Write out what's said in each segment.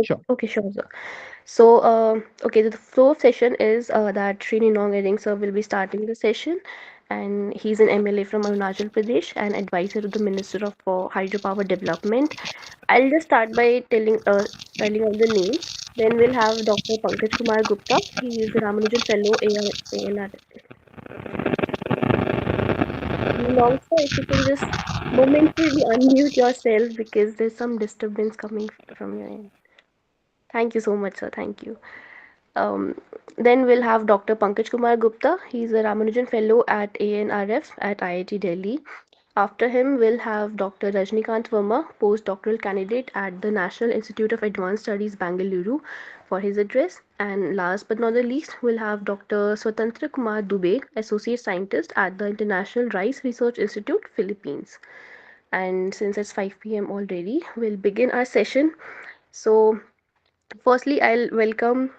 Sure. Okay, sure, sir. So, okay, the flow of session is that Srini Nong sir will be starting the session, and he's an MLA from Arunachal Pradesh and advisor to the Minister of Hydropower Development. I'll just start by telling all the names. Then we'll have Dr. Pankaj Kumar Gupta. He is a Ramanujan Fellow, ANR. Long sir, if you can just momentarily unmute yourself because there's some disturbance coming from your end. Thank you so much, sir. Thank you. Um, then we'll have Dr. Pankaj Kumar Gupta. He's a Ramanujan Fellow at ANRF at IIT Delhi. After him, we'll have Dr. Rajnikant Verma, postdoctoral candidate at the National Institute of Advanced Studies, Bangalore, for his address. And last but not the least, we'll have Dr. Swatantra Kumar Dubey, associate scientist at the International Rice Research Institute, Philippines. And since it's 5 p.m. already, we'll begin our session. So, firstly, I'll welcome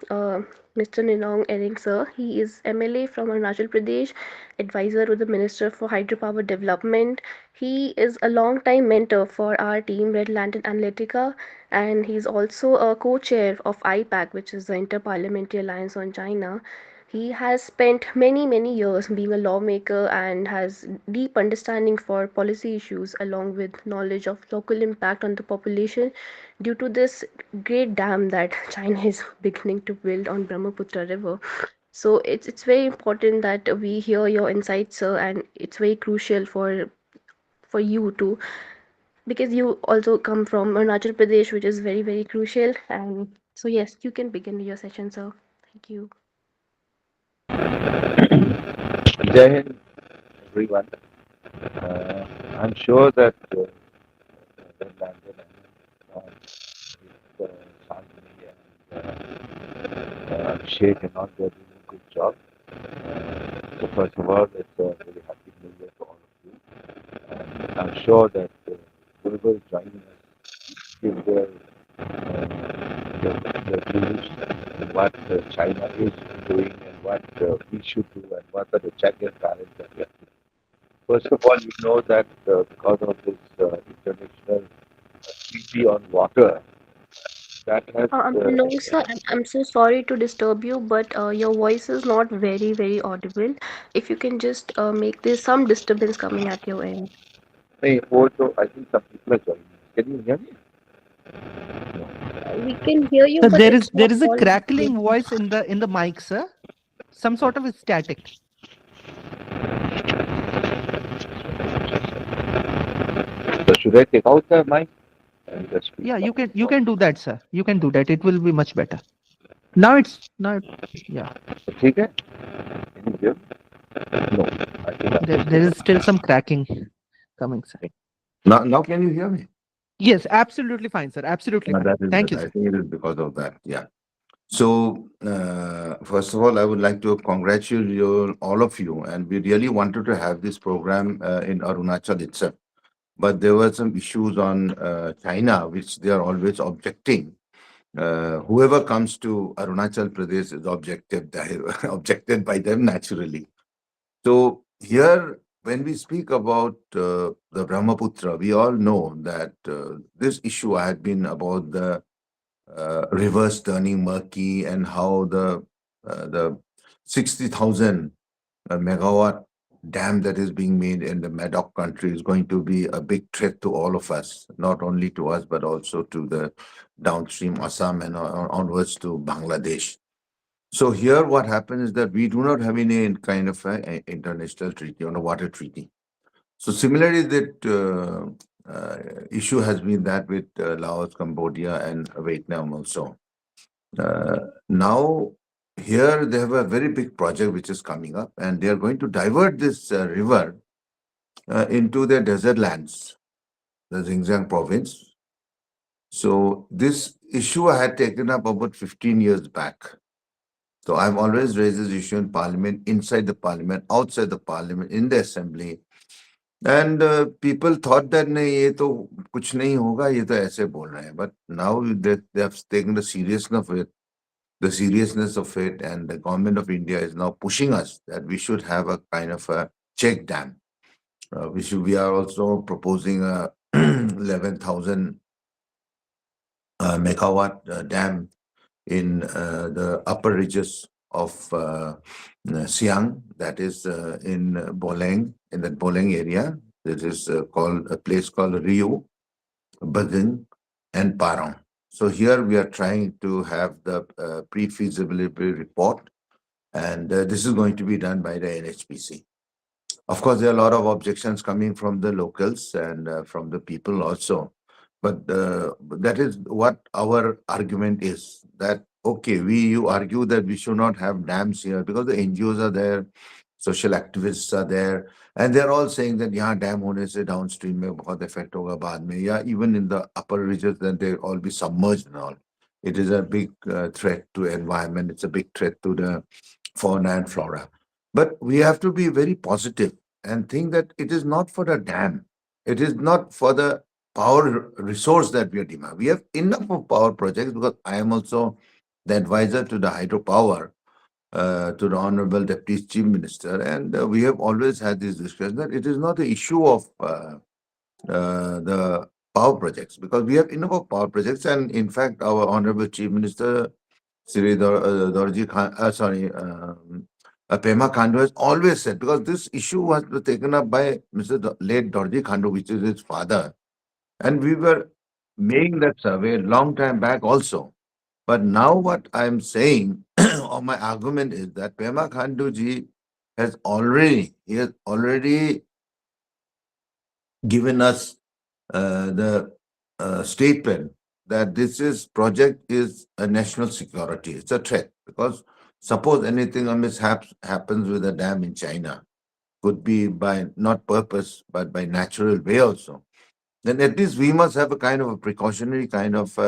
Mr. Ninong Ering sir. He is MLA from Arunachal Pradesh, advisor to the Minister for Hydropower Development. He is a long-time mentor for our team, Red Lantern Analytica, and he's also a co-chair of IPAC, which is the Inter-Parliamentary Alliance on China. He has spent many, many years being a lawmaker and has deep understanding for policy issues along with knowledge of local impact on the population due to this great dam that China is beginning to build on Brahmaputra River. So it's very important that we hear your insights, sir, and it's very crucial for you to because you also come from Arunachal Pradesh, which is very very crucial. And so yes, you can begin your session, sir. Thank you. Jai Hind, everyone. I'm sure that the London and Santini and Abhishek and all they're doing a good job. So first of all, it's a very happy New Year to all of you. And I'm sure that whoever is joining us give their views on what China is doing and what we should do and what are the check and balance that we have to do. First of all, you know that because of this international treaty on water, that has No, sir, I'm so sorry to disturb you, but your voice is not very, very audible. If you can just make there's some disturbance coming at your end. नहीं वो तो I think some people are joining. Can you hear me? We can hear you, So but there is it's there not is a all. crackling voice in the mic, sir. Some sort of a static. So should I take out the mic and just speak Yeah, from you can do that, sir. You can do that. It will be much better. Now it's now. Yeah, ठीक है? Can you hear me? No, I think I'm there still. is still some cracking coming, sir. Now can you hear me? Yes, absolutely fine, sir. Absolutely fine. That is Thank good. you, I sir. think it is because of that. Yeah. So, first of all, I would like to congratulate you, all of you. And we really wanted to have this program in Arunachal itself. But there were some issues on China, which they are always objecting. Whoever comes to Arunachal Pradesh is objected by them naturally. So here, when we speak about the Brahmaputra, we all know that this issue had been about the rivers turning murky and how the 60,000 megawatt dam that is being made in the Medoc country is going to be a big threat to all of us, not only to us, but also to the downstream Assam and onwards to Bangladesh. So here what happens is that we do not have any kind of a international treaty on a water treaty. So similarly, that issue has been that with Laos, Cambodia, and Vietnam also. Now, here they have a very big project which is coming up, and they are going to divert this river into their desert lands, the Xinjiang province. So this issue I had taken up about 15 years back. So I've always raised this issue in parliament, inside the parliament, outside the parliament, in the assembly. And people thought that नहीं ये तो कुछ नहीं होगा ये तो ऐसे बोल रहे हैं but now they have taken the seriousness of it, and the government of India is now pushing us that we should have a kind of a check dam. We are also proposing a 11,000 megawatt dam in the upper ridges of Siang, that is in Boleng, in that Boleng area. It is called a place called Rio, Bading, and Parang. So here we are trying to have the pre-feasibility report, and this is going to be done by the NHPC. Of course, there are a lot of objections coming from the locals and from the people also. But that is what our argument is, that, okay, you argue that we should not have dams here because the NGOs are there, social activists are there, and they're all saying that, yeah, dam hone se downstream mein bahut effect hoga baad mein, yeah, even in the upper regions, then they'll all be submerged and all. It is a big threat to environment. It's a big threat to the fauna and flora. But we have to be very positive and think that it is not for the dam. It is not for the power resource that we are demanding. We have enough of power projects because I am also the advisor to the hydropower, to the Honorable Deputy Chief Minister. And we have always had this discussion that it is not the issue of the power projects because we have enough of power projects. And in fact, our Honorable Chief Minister, Sri Dorji Khan, Pema Khandu has always said, because this issue was taken up by Mr. Late Dorji Khandu, which is his father, and we were making that survey a long time back also. But now what I'm saying, or my argument is that Pema Khandu ji he has already given us the statement that this project is a national security. It's a threat because suppose anything a mishap happens with a dam in China, could be by not purpose but by natural way also. Then at least we must have a kind of a precautionary kind of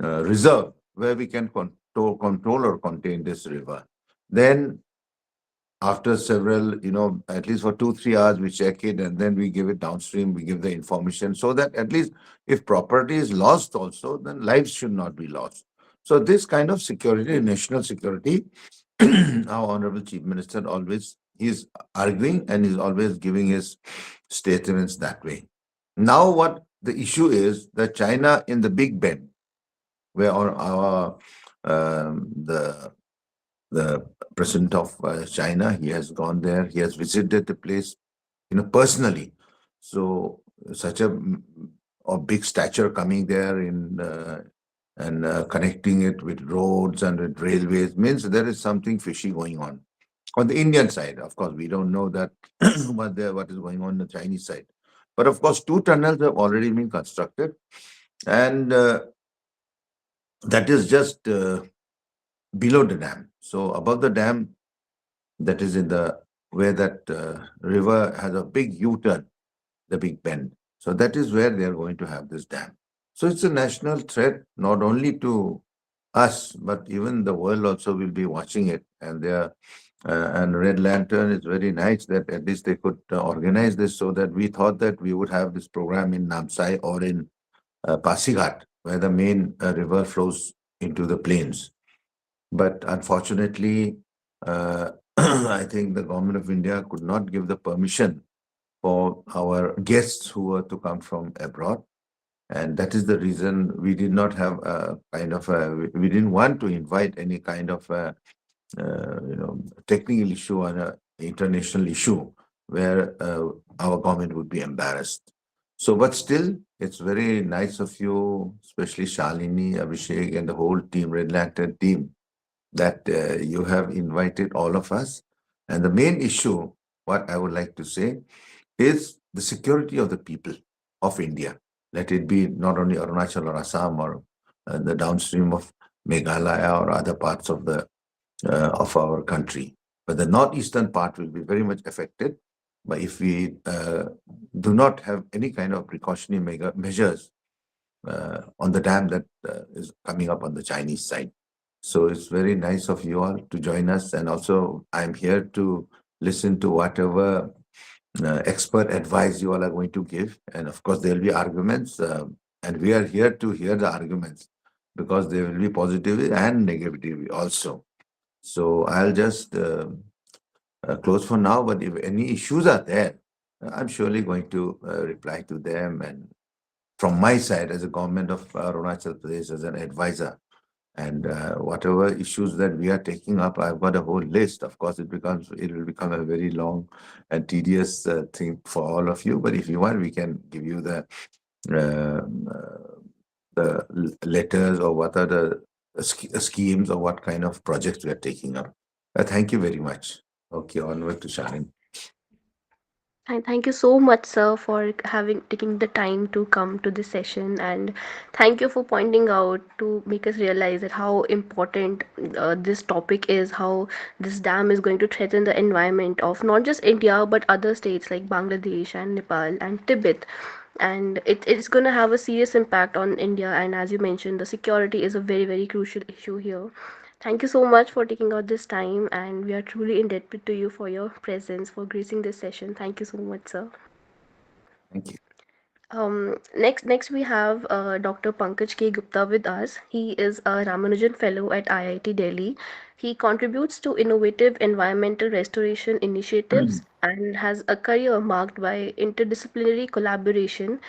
reserve where we can control or contain this river. Then after several, at least for 2-3 hours, we check it and then we give it downstream, we give the information so that at least if property is lost also, then lives should not be lost. So this kind of security, national security, our Honorable Chief Minister always, he's arguing and he's always giving his statements that way. Now what the issue is that China in the Big Bend, where the president of China, he has gone there. He has visited the place, personally. So such a big stature coming there and connecting it with roads and with railways means there is something fishy going on. On the Indian side, of course, we don't know that what is going on the Chinese side. But of course, 2 tunnels have already been constructed, and that is just below the dam. So above the dam, that is in the where that river has a big U-turn, the Big Bend. So that is where they are going to have this dam. So it's a national threat, not only to us, but even the world also will be watching it. And and Red Lantern is very nice that at least they could organize this so that we thought that we would have this program in Namsai or in Pasighat, where the main river flows into the plains. But unfortunately, I think the government of India could not give the permission for our guests who were to come from abroad. And that is the reason we did not have a kind of we didn't want to invite any kind of technical issue or an international issue where our government would be embarrassed. So, but still, it's very nice of you, especially Shalini, Abhishek, and the whole team, Red Lantern team, that you have invited all of us. And the main issue, what I would like to say, is the security of the people of India. Let it be not only Arunachal or Assam or the downstream of Meghalaya or other parts of of our country, but the northeastern part will be very much affected. But if we do not have any kind of precautionary measures on the dam that is coming up on the Chinese side. So it's very nice of you all to join us. And also, I'm here to listen to whatever expert advice you all are going to give. And of course, there will be arguments. And we are here to hear the arguments because there will be positivity and negativity also. So I'll just close for now. But if any issues are there, I'm surely going to reply to them and from my side as a government of Arunachal Pradesh as an advisor. And whatever issues that we are taking up, I've got a whole list. Of course, it will become a very long and tedious thing for all of you. But if you want, we can give you um, uh, letters or what are the schemes or what kind of projects we are taking up. Thank you very much. Okay, onward to Sharon. Thank you so much, sir, for having taking the time to come to this session, and thank you for pointing out to make us realize that how important this topic is, how this dam is going to threaten the environment of not just India but other states like Bangladesh and Nepal and Tibet, and it's going to have a serious impact on India. And as you mentioned, the security is a very crucial issue here. Thank you so much for taking out this time, and we are truly indebted to you for your presence, for gracing this session. Thank you so much, sir. Thank you. Next we have Dr. Pankaj K. Gupta with us. He is a Ramanujan Fellow at IIT Delhi. He contributes to innovative environmental restoration initiatives and has a career marked by interdisciplinary collaboration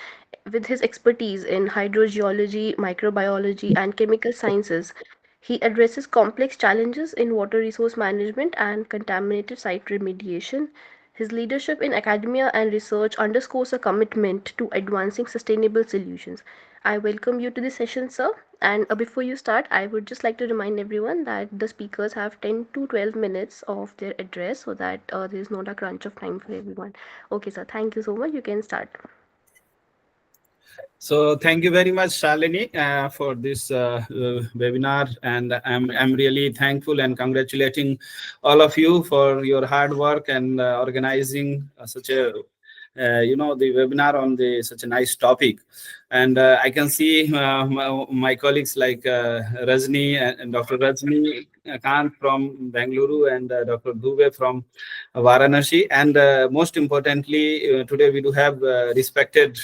with his expertise in hydrogeology, microbiology, and chemical sciences. He addresses complex challenges in water resource management and contaminated site remediation. His leadership in academia and research underscores a commitment to advancing sustainable solutions. I welcome you to the session, sir. And before you start, I would just like to remind everyone that the speakers have 10 to 12 minutes of their address so that there is not a crunch of time for everyone. Okay, sir, thank you so much. You can start. So thank you very much, Shalini, for this webinar, and I'm really thankful and congratulating all of you for your hard work and organizing such a the webinar on the such a nice topic. And I can see my colleagues like Rajni and Dr. Rajni Kant from Bengaluru and Dr. Dubey from Varanasi, and most importantly today we do have respected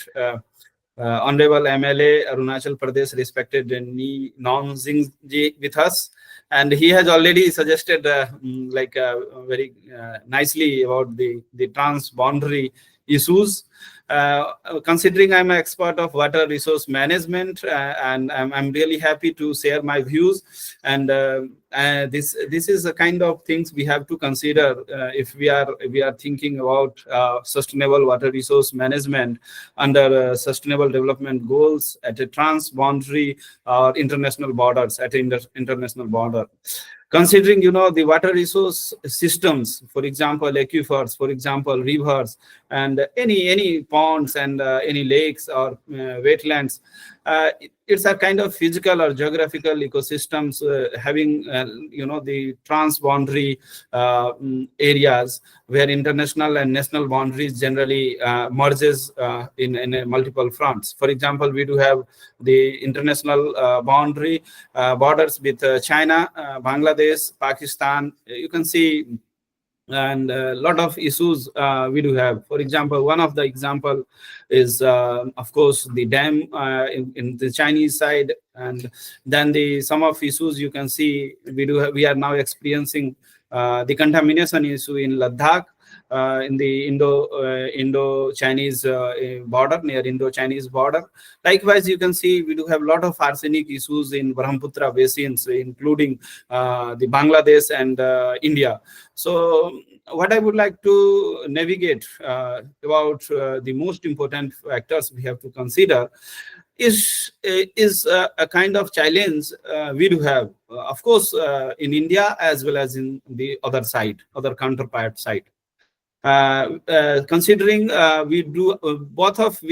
Honorable MLA Arunachal Pradesh, respected Ni Nong Singh ji with us, and he has already suggested very nicely about the transboundary issues. Considering I'm an expert of water resource management, and I'm really happy to share my views. And this is the kind of things we have to consider if we are thinking about sustainable water resource management under sustainable development goals at a transboundary or international borders at an international border. Considering the water resource systems, for example aquifers, for example rivers, and any ponds and any lakes or wetlands, it's a kind of physical or geographical ecosystems having the transboundary areas where international and national boundaries generally merges in multiple fronts. For example, we do have the international boundary borders with China, Bangladesh, Pakistan. You can see, and a lot of issues we do have. For example, one of the example is of course the dam in the Chinese side, and then the some of issues you can see we are now experiencing the contamination issue in Ladakh, in the Indo-Chinese border, near Indo-Chinese border. Likewise, you can see we do have a lot of arsenic issues in Brahmaputra basins, including the Bangladesh and India. So what I would like to navigate about the most important factors we have to consider is a kind of challenge we do have, of course, in India as well as in the other side, other counterpart side. Considering we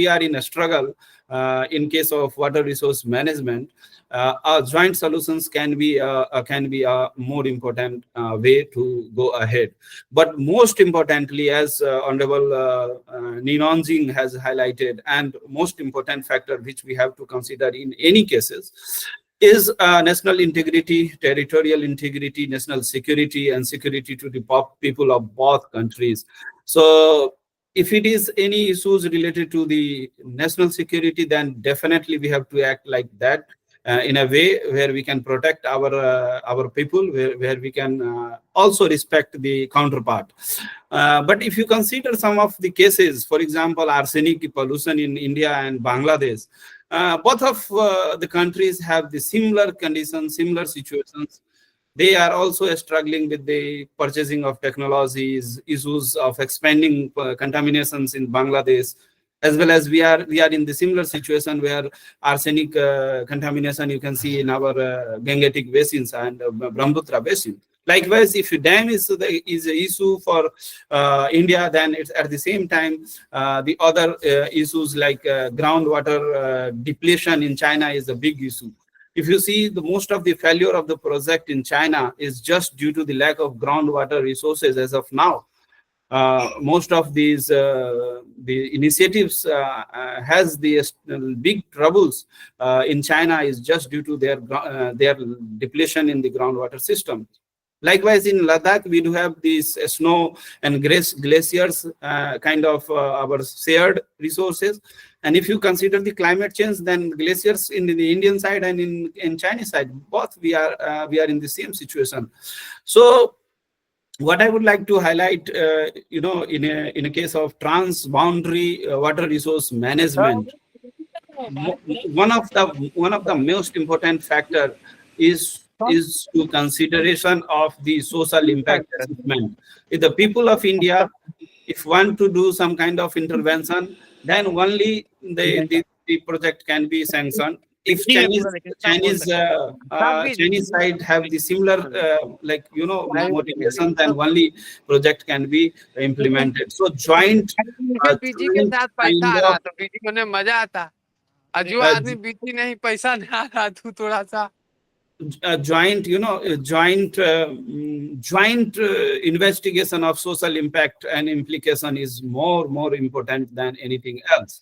are in a struggle in case of water resource management, our joint solutions can be a more important way to go ahead. But most importantly, as Honorable Ninon Jing has highlighted, and most important factor which we have to consider in any cases is national integrity, territorial integrity, national security, and security to the people of both countries. So if it is any issues related to the national security, then definitely we have to act like that. in a way where we can protect our people, where we can also respect the counterpart. But if you consider some of the cases, for example, arsenic pollution in India and Bangladesh, both of the countries have the similar conditions, similar situations. They are also struggling with the purchasing of technologies, issues of expanding contaminations in Bangladesh, as well as we are in the similar situation where arsenic contamination you can see in our Gangetic basins and Brahmaputra basin. Likewise, if dam is an issue for India, then it's at the same time the other issues like groundwater depletion in China is a big issue. If you see, the most of the failure of the project in China is just due to the lack of groundwater resources as of now. Most of these the initiatives has the big troubles in China is just due to their depletion in the groundwater system. Likewise, in Ladakh, we do have these snow and glaciers, kind of our shared resources. And if you consider the climate change, then glaciers in the Indian side and in Chinese side, both we are in the same situation. So what I would like to highlight, in a case of transboundary water resource management, one of the most important factor is to consideration of the social impact assessment. If the people of India, if want to do some kind of intervention, then only the project can be sanctioned. If Chinese side have the similar motivation, then only project can be implemented. So joint बीजी के साथ पैसा आ kind रहा of था, बीजी में मजा आता। और जो uh, आदमी बीजी नहीं पैसा नहीं आ रहा, तू थोड़ा सा joint investigation of social impact and implication is more important than anything else.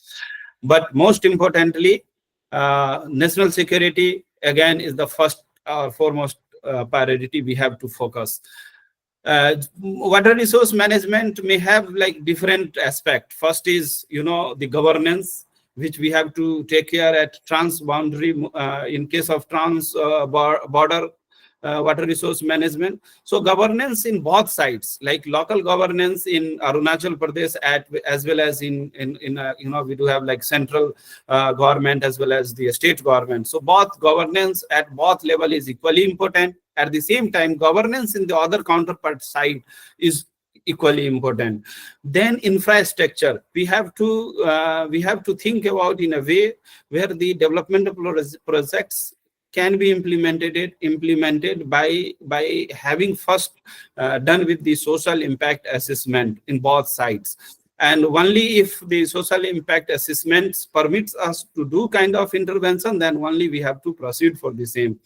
But most importantly, national security again is the first or foremost priority we have to focus. Water resource management may have like different aspects. First is the governance, which we have to take care at transboundary in case of border water resource management. So governance in both sides, like local governance in Arunachal Pradesh as well as in we do have like central government as well as the state government. So both governance at both level is equally important. At the same time, governance in the other counterpart side is equally important. Then infrastructure, we have to think about in a way where the development projects can be implemented by having first done with the social impact assessment in both sides. And only if the social impact assessments permits us to do kind of intervention, then only we have to proceed for the same.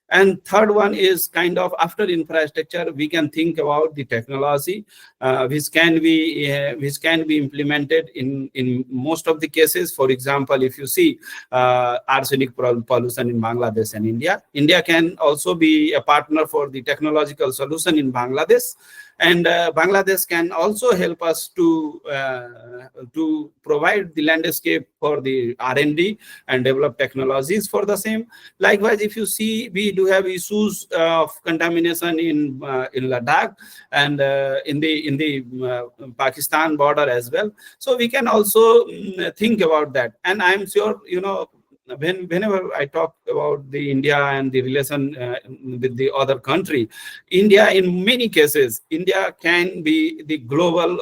And third one is kind of after infrastructure, we can think about the technology, which can be implemented in most of the cases. For example, if you see arsenic pollution in Bangladesh and India can also be a partner for the technological solution in Bangladesh. And Bangladesh can also help us to provide the landscape for the R&D and develop technologies for the same. Likewise, if you see, we do have issues of contamination in Ladakh and in the Pakistan border as well. So we can also think about that. And I'm sure whenever I talk about the India and the relation with the other country, India, in many cases, India can be the global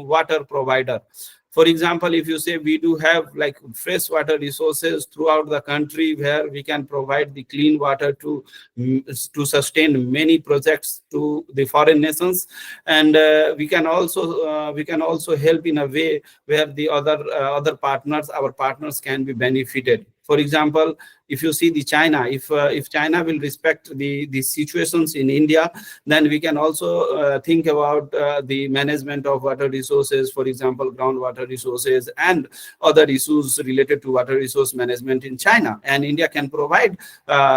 water provider. For example, if you say we do have like fresh water resources throughout the country where we can provide the clean water to sustain many projects to the foreign nations, and we can also help in a way where the other partners, our partners, can be benefited. For example, if you see the China, if China will respect the situations in India, then we can also think about the management of water resources, for example, groundwater resources and other issues related to water resource management in China. And India can provide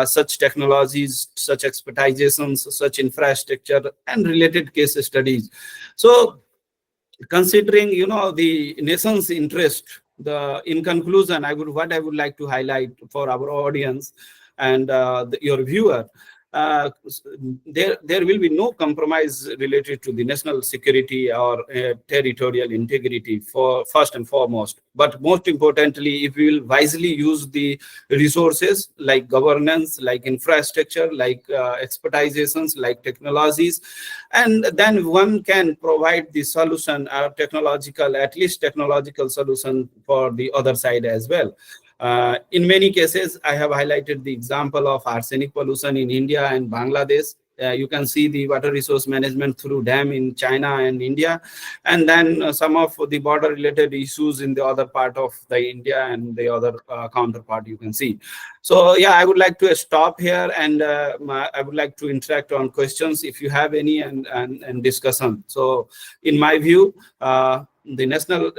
such technologies, such expertizations, such infrastructure and related case studies. So considering the nation's interest in conclusion, what I would like to highlight for our audience and your viewer, there will be no compromise related to the national security or territorial integrity for first and foremost. But most importantly, if we will wisely use the resources like governance, like infrastructure, like expertizations, like technologies, and then one can provide the solution, at least technological solution for the other side as well. In many cases, I have highlighted the example of arsenic pollution in India and Bangladesh. You can see the water resource management through dam in China and India, and then some of the border related issues in the other part of the India and the other counterpart you can see. So yeah, I would like to stop here, and I would like to interact on questions if you have any, and discussion. So in my view, the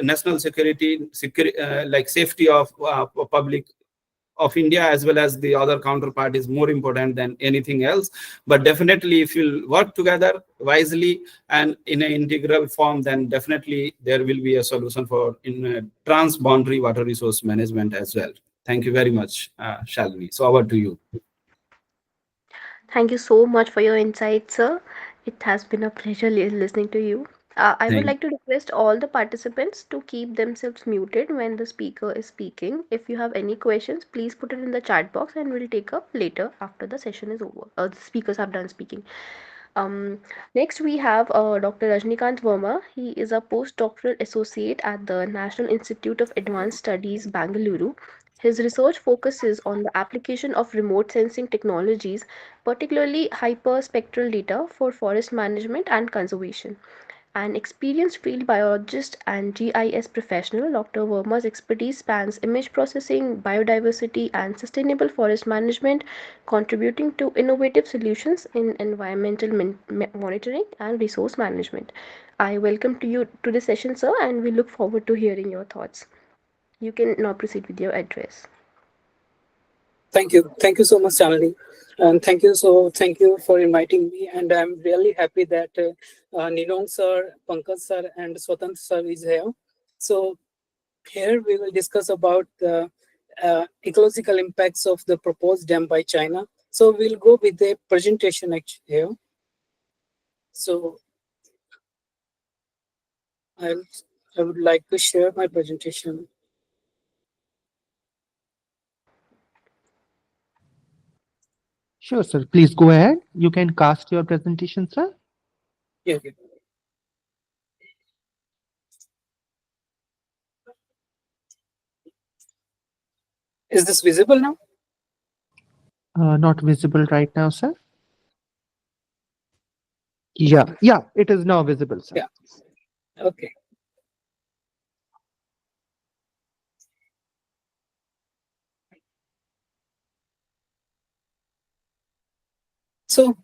national security, like safety of public of India as well as the other counterpart is more important than anything else. But definitely, if you work together wisely and in an integral form, then definitely there will be a solution for transboundary water resource management as well. Thank you very much, Shalini. So over to you. Thank you so much for your insight, sir. It has been a pleasure listening to you. I would Thank like to request all the participants to keep themselves muted when the speaker is speaking. If you have any questions, please put it in the chat box and we'll take up later after the session is over. The speakers have done speaking. Next, we have Dr. Rajnikant Verma. He is a postdoctoral associate at the National Institute of Advanced Studies, Bangalore. His research focuses on the application of remote sensing technologies, particularly hyperspectral data for forest management and conservation. An experienced field biologist and GIS professional, Dr. Verma's expertise spans image processing, biodiversity, and sustainable forest management, contributing to innovative solutions in environmental monitoring and resource management. I welcome to you to the session, sir, and we look forward to hearing your thoughts. You can now proceed with your address. Thank you so much, Shalini, and thank you for inviting me. And I'm really happy that Nilong sir, Pankaj sir, and Swatan sir is here. So here we will discuss about the ecological impacts of the proposed dam by China. So we'll go with the presentation here. So I would like to share my presentation. Sure, sir. Please go ahead. You can cast your presentation, sir. Yeah. Is this visible now? Not visible right now, sir. Yeah, it is now visible, sir. Yeah. Okay. So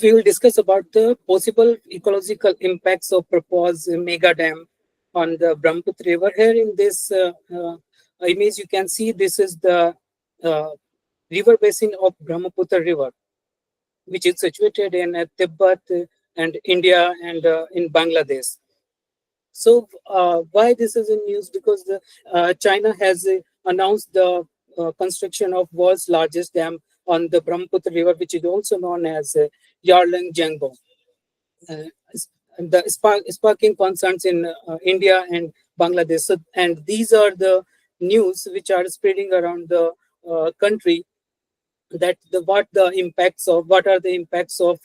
we will discuss about the possible ecological impacts of proposed mega dam on the Brahmaputra River. Here in this image, you can see this is the river basin of Brahmaputra River, which is situated in Tibet and India and in Bangladesh. So why this is in news? Because China has announced the construction of world's largest dam on the Brahmaputra River, which is also known as Yarlung Tsangpo. The sparking concerns in India and Bangladesh. So, and these are the news which are spreading around the country, that what are the impacts of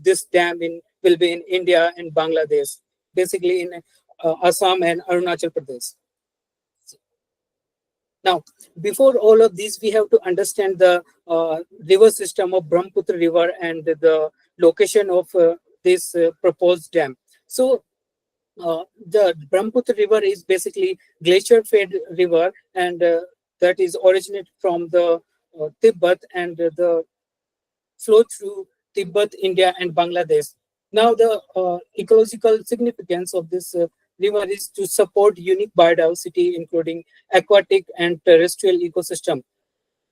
this dam will be in India and Bangladesh, basically in Assam and Arunachal Pradesh. Now, before all of these, we have to understand the river system of Brahmaputra River and the location of this proposed dam. So the Brahmaputra River is basically glacier-fed river, and that is originated from the Tibet and the flow through Tibet, India, and Bangladesh. Now, the ecological significance of this river is to support unique biodiversity, including aquatic and terrestrial ecosystem,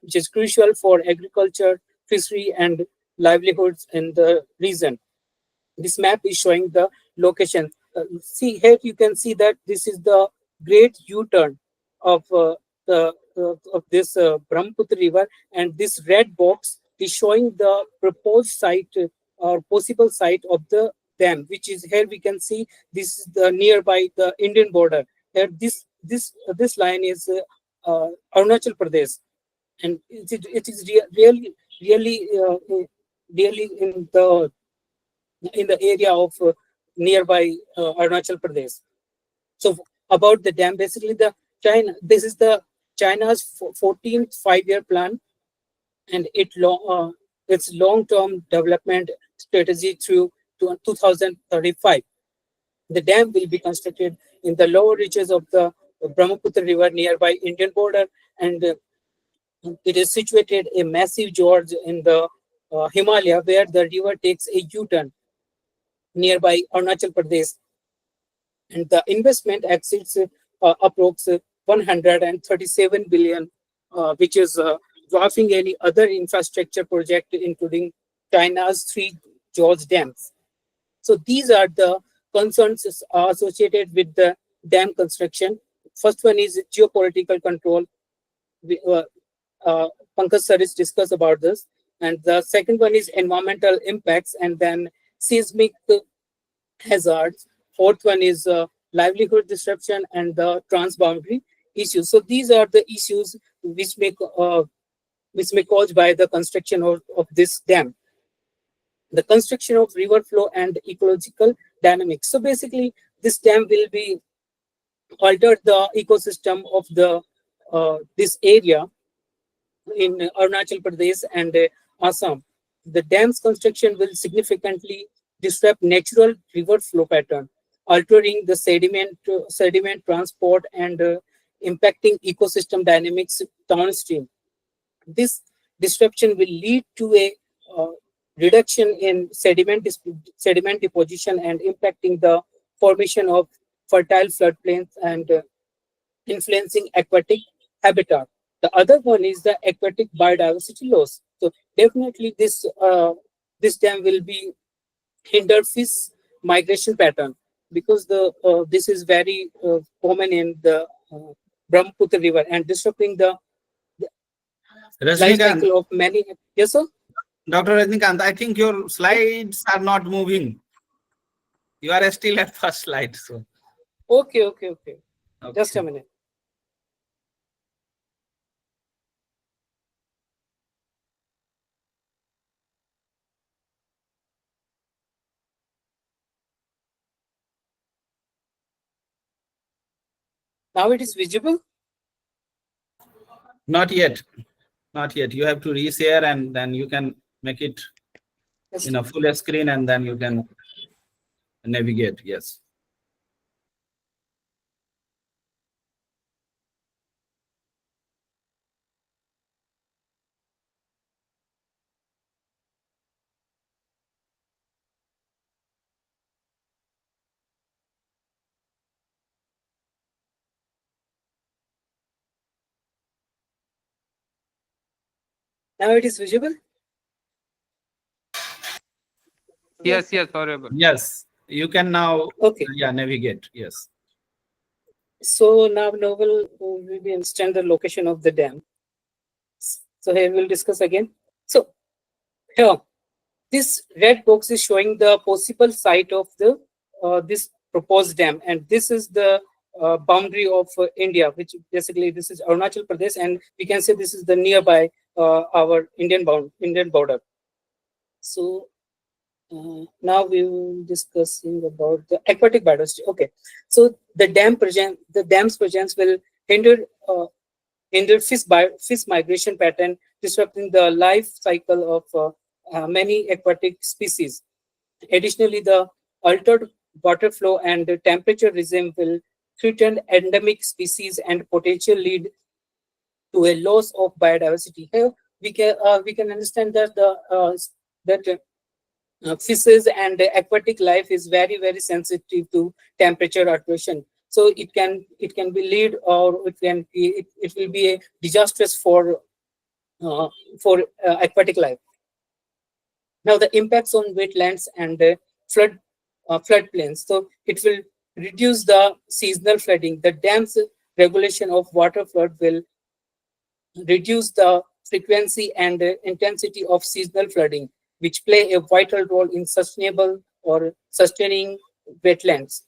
which is crucial for agriculture, fishery, and livelihoods in the region. This map is showing the location. see here, you can see that this is the great U-turn of of this Brahmaputra River, and this red box is showing the proposed site or possible site of the dam, which is here we can see this is the nearby the Indian border. Here this line is Arunachal Pradesh, and it is really in the area of nearby Arunachal Pradesh. So about the dam, basically this is the China's 14th five-year plan, and its long-term development strategy through to 2035. The dam will be constructed in the lower reaches of the Brahmaputra River nearby Indian border, and it is situated a massive gorge in the Himalaya, where the river takes a U-turn nearby Arunachal Pradesh, and the investment exceeds approx 137 billion, which is dwarfing any other infrastructure project, including China's Three Gorges Dams. So these are the concerns associated with the dam construction. First one is geopolitical control. Pankaj sir is discussed about this. And the second one is environmental impacts, and then seismic hazards. Fourth one is livelihood disruption and the transboundary issues. So these are the issues which may caused by the construction of this dam. The construction of river flow and ecological dynamics. So basically, this dam will be alter the ecosystem of the this area in Arunachal Pradesh and Assam. The dam's construction will significantly disrupt natural river flow pattern, altering the sediment transport and impacting ecosystem dynamics downstream. This disruption will lead to a reduction in sediment deposition and impacting the formation of fertile floodplains and influencing aquatic habitat. The other one is the aquatic biodiversity loss. So definitely this dam will be hinder fish migration pattern, because this is very common in the Brahmaputra River, and disrupting the life Rajnikant, cycle of many. Yes, sir. Dr. Rajnikant, I think your slides are not moving. You are still at first slide. So Okay. okay. Just a minute. Now it is visible. Not yet. Not yet. You have to reshare, and then you can make it Yes. in a full screen, and then you can navigate. Yes. Now it is visible. Yes, horrible. Yes. You can now Okay. navigate. Yes. So now Novel will be understand the location of the dam. So here we'll discuss again. So here, this red box is showing the possible site of the this proposed dam, and this is the boundary of India, which basically this is Arunachal Pradesh, and we can say this is the nearby our Indian border. So now we will discussing about the aquatic biodiversity. Okay, so the dam's presence will hinder fish migration pattern, disrupting the life cycle of many aquatic species. Additionally, the altered water flow and the temperature regime will threaten endemic species and potentially lead to a loss of biodiversity. Here we can understand that fishes and aquatic life is very sensitive to temperature alteration. So it can be lead, or it will be a disastrous for aquatic life. Now the impacts on wetlands and flood floodplains. So it will reduce the seasonal flooding. The dam's regulation of water flood will reduce the frequency and intensity of seasonal flooding, which play a vital role in sustainable or sustaining wetlands.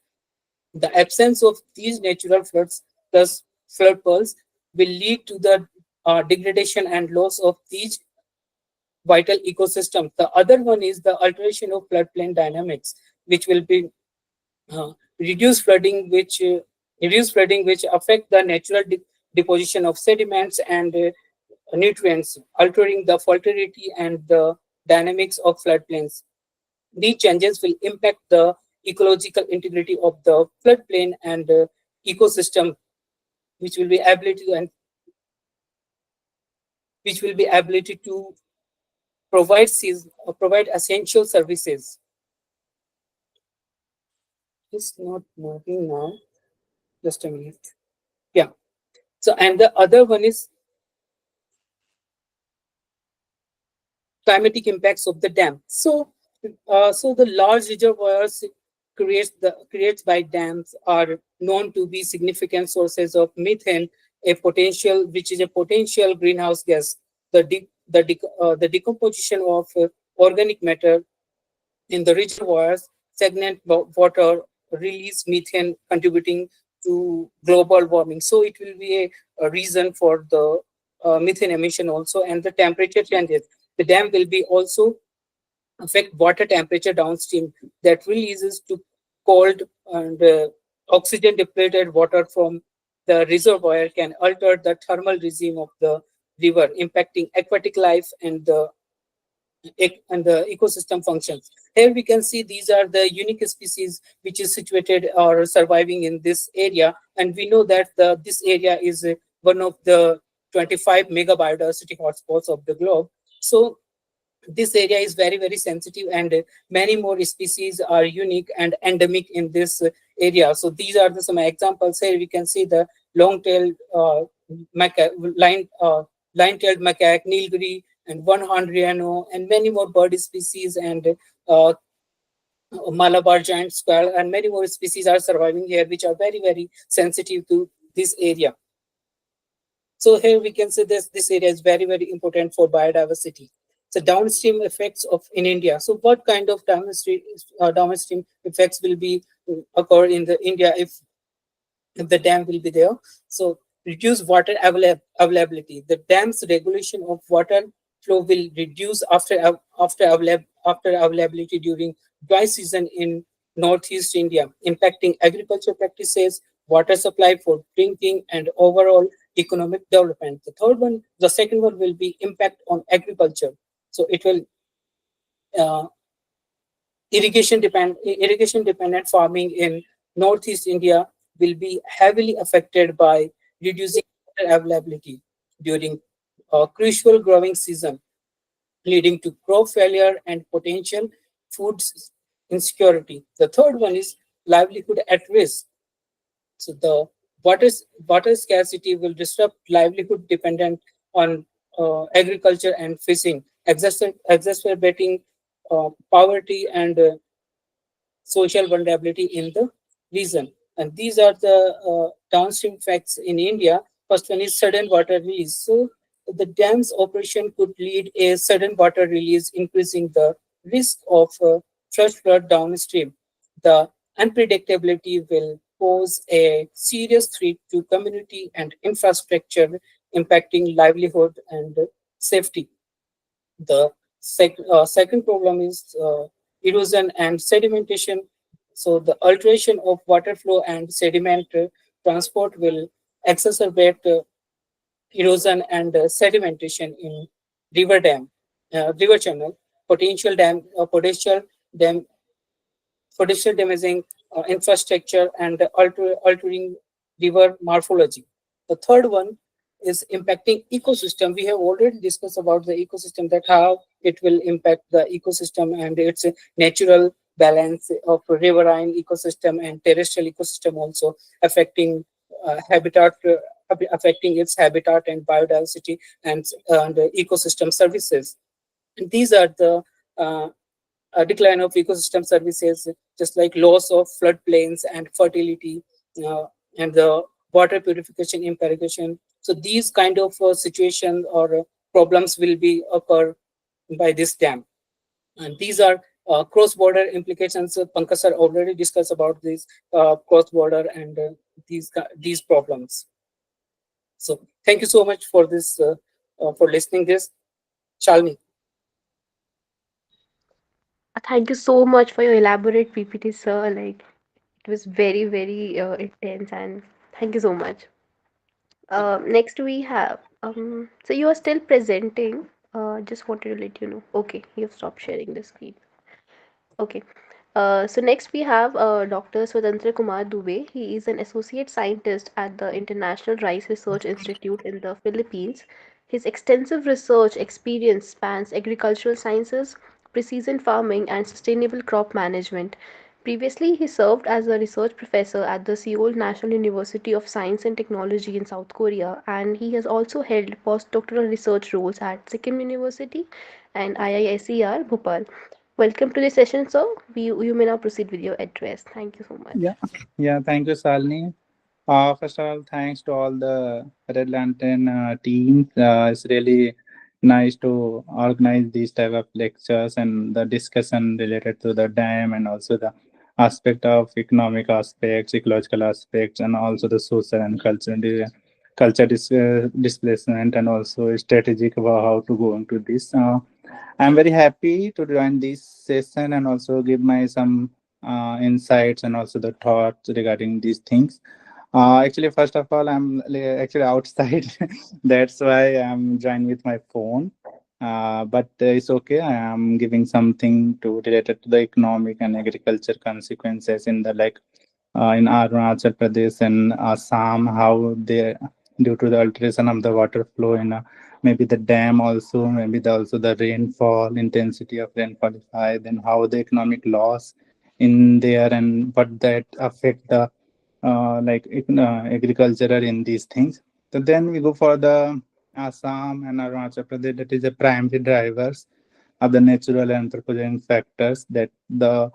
The absence of these natural floods plus flood pearls will lead to the degradation and loss of these vital ecosystems. The other one is the alteration of floodplain dynamics, which will be uh, reduced flooding, which affect the natural deposition of sediments and nutrients, altering the fertility and the dynamics of floodplains. These changes will impact the ecological integrity of the floodplain and ecosystem, which will be ability and which will be ability to provide essential services. It's not moving now. Just a minute. Yeah. So, and the other one is climatic impacts of the dam. So the large reservoirs creates by dams are known to be significant sources of methane, which is a potential greenhouse gas. The decomposition of organic matter in the reservoirs stagnant water release methane, contributing to global warming. So it will be a reason for the methane emission also, and the temperature changes. The dam will be also affect water temperature downstream that releases to cold and oxygen depleted water from the reservoir can alter the thermal regime of the river, impacting aquatic life and the ecosystem functions. Here we can see these are the unique species which is situated or surviving in this area, and we know that this area is one of the 25 mega biodiversity hotspots of the globe. So this area is very sensitive, and many more species are unique and endemic in this area. So these are some examples. Here we can see the long-tailed line-tailed macaque, nilgiri, and one horned rhino, and many more bird species, and Malabar giant squirrel, and many more species are surviving here, which are very sensitive to this area. So here we can see this area is very important for biodiversity. So downstream effects of in India. So what kind of downstream effects will be occur in the India if the dam will be there? So reduce water availability. The dam's regulation of water flow will reduce after availability during dry season in northeast India, impacting agriculture practices, water supply for drinking, and overall economic development. The second one will be impact on agriculture. So it will irrigation dependent farming in northeast India will be heavily affected by reducing water availability during crucial growing season, leading to crop failure and potential food insecurity. The third one is livelihood at risk. So the water scarcity will disrupt livelihood dependent on agriculture and fishing, exacerbating poverty and social vulnerability in the region. And these are the downstream facts in India. First one is sudden water release. So the dam's operation could lead a sudden water release, increasing the risk of flash flood downstream. The unpredictability will pose a serious threat to community and infrastructure, impacting livelihood and safety. The second problem is erosion and sedimentation. So the alteration of water flow and sediment transport will exacerbate erosion and sedimentation in river channel, potential dam, dam, potential damaging infrastructure, and altering river morphology. The third one is impacting ecosystem. We have already discussed about the ecosystem, that how it will impact the ecosystem and its natural balance of riverine ecosystem and terrestrial ecosystem, also affecting affecting its habitat and biodiversity and ecosystem services. And these are the decline of ecosystem services, just like loss of floodplains and fertility, and the water purification, irrigation. So these kind of situations or problems will be occur by this dam. And these are cross-border implications. Pankaj sir already discussed about these cross-border and these problems. So thank you so much for this, for listening this. Shalini. Thank you so much for your elaborate PPT, sir. Like it was very, very intense, and thank you so much. Next we have so you are still presenting. Just wanted to let you know. Okay, you've stopped sharing the screen. Okay. So next we have Dr. Swatantra Kumar Dubey. He is an associate scientist at the International Rice Research Institute in the Philippines. His extensive research experience spans agricultural sciences, precision farming, and sustainable crop management. Previously, he served as a research professor at the Seoul National University of Science and Technology in South Korea, and he has also held postdoctoral research roles at Sikkim University and IISER Bhopal. Welcome to the session, sir. You may now proceed with your address. Thank you so much. Yeah, yeah. Thank you, Salini. First of all, thanks to all the Red Lantern team. It's really nice to organize these type of lectures and the discussion related to the dam and also the aspect of economic aspects, ecological aspects, and also the social and displacement and also strategic about how to go into this. I'm very happy to join this session and also give my some insights and also the thoughts regarding these things. Actually, first of all, I'm actually outside. That's why I'm joining with my phone. But it's okay. I am giving something to related to the economic and agriculture consequences in the like in Arunachal Pradesh and Assam, how they due to the alteration of the water flow in maybe the dam also, maybe also the rainfall intensity of rainfall is high, then how the economic loss in there and what that affect the agricultural in these things. So then we go for the Assam and Arunachal Pradesh, that is the primary drivers of the natural and anthropogenic factors that the